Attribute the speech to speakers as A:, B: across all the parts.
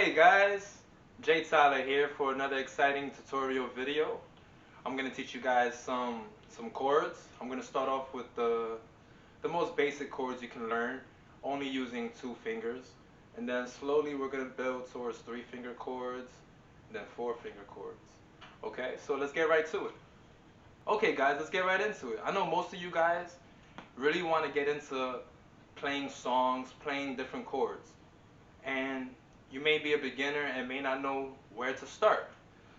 A: Okay guys, J.Tyler here for another exciting tutorial video. I'm going to teach you guys some chords. I'm going to start off with the most basic chords you can learn, only using 2 fingers. And then slowly we're going to build towards 3-finger chords, then 4-finger chords. Okay, so let's get right to it. Okay guys, let's get right into it. I know most of you guys really want to get into playing songs, playing different chords. And you may be a beginner and may not know where to start.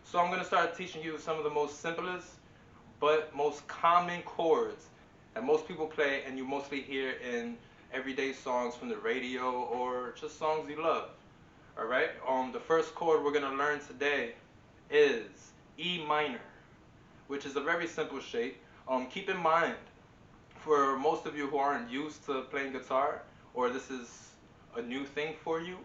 A: So I'm going to start teaching you some of the most simplest but most common chords that most people play and you mostly hear in everyday songs from the radio or just songs you love. Alright, the first chord we're going to learn today is E minor, which is a very simple shape. Keep in mind, for most of you who aren't used to playing guitar, or this is a new thing for you,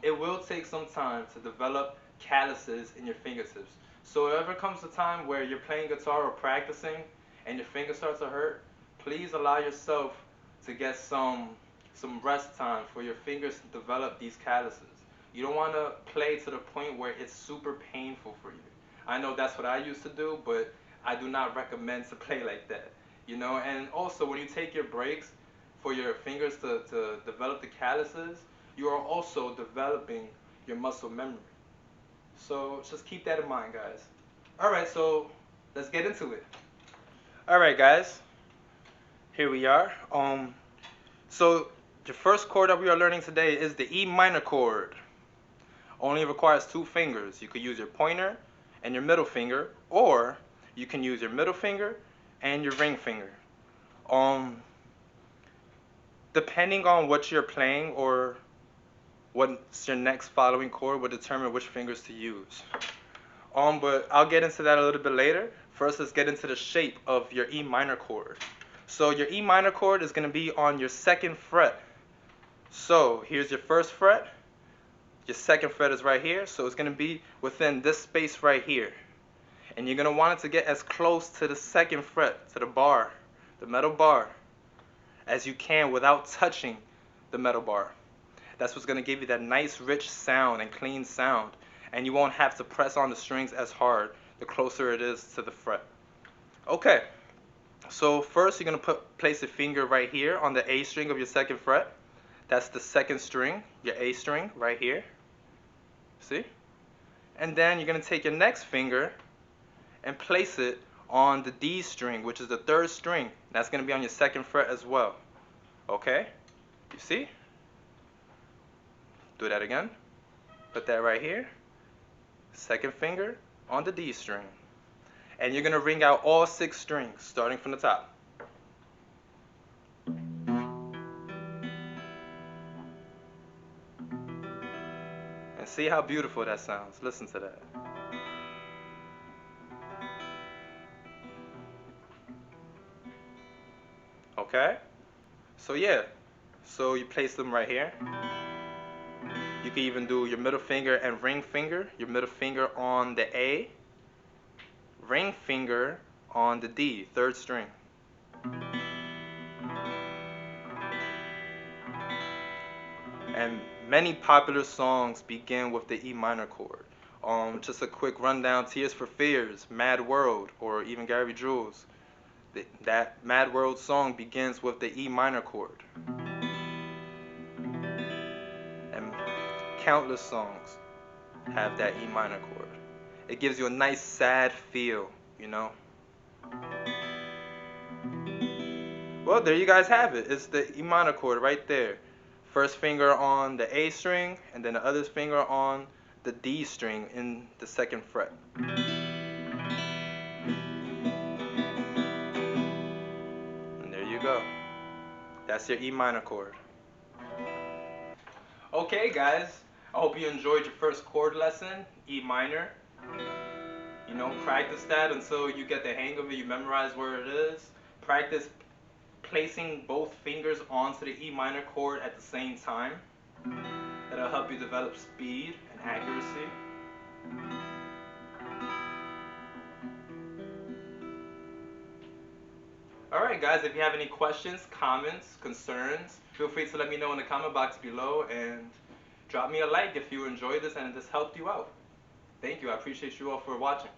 A: it will take some time to develop calluses in your fingertips. So if ever comes a time where you're playing guitar or practicing and your fingers start to hurt, please allow yourself to get some rest time for your fingers to develop these calluses. You don't want to play to the point where it's super painful for you. I know that's what I used to do, but I do not recommend to play like that. You know, and also when you take your breaks for your fingers to develop the calluses, you are also developing your muscle memory. So just keep that in mind, guys. Alright, so let's get into it. Alright guys, here we are. So the first chord that we are learning today is the E minor chord. Only requires 2 fingers. You could use your pointer and your middle finger, or you can use your middle finger and your ring finger. Depending on what you're playing or what's your next following chord will determine which fingers to use. But I'll get into that a little bit later. First, let's get into the shape of your E minor chord. So your E minor chord is going to be on your 2nd fret. So here's your 1st fret. Your 2nd fret is right here, so it's going to be within this space right here. And you're going to want it to get as close to the 2nd fret, to the bar, the metal bar, as you can without touching the metal bar. That's what's going to give you that nice rich sound and clean sound, and you won't have to press on the strings as hard the closer it is to the fret. Okay, so first you're going to place a finger right here on the A string of your 2nd fret. That's the 2nd string, your A string right here. See? And then you're going to take your next finger and place it on the D string, which is the 3rd string. That's going to be on your 2nd fret as well. Okay? You see? Do that again. Put that right here. 2nd finger on the D string. And you're going to ring out all 6 strings, starting from the top. And see how beautiful that sounds. Listen to that. Okay? So yeah. So you place them right here. You can even do your middle finger and ring finger. Your middle finger on the A, ring finger on the D, 3rd string. And many popular songs begin with the E minor chord. Just a quick rundown: Tears for Fears, Mad World, or even Gary Jules. That Mad World song begins with the E minor chord. Countless songs have that E minor chord. It gives you a nice sad feel, you know. Well, there you guys have it. It's the E minor chord right there. 1st finger on the A string, and then the other finger on the D string in the 2nd fret. And there you go. That's your E minor chord. Okay guys, I hope you enjoyed your first chord lesson, E minor. You know, practice that until you get the hang of it, you memorize where it is. Practice placing both fingers onto the E minor chord at the same time. That'll help you develop speed and accuracy. Alright guys, if you have any questions, comments, concerns, feel free to let me know in the comment box below, and Drop me a like if you enjoyed this and this helped you out. Thank you. I appreciate you all for watching.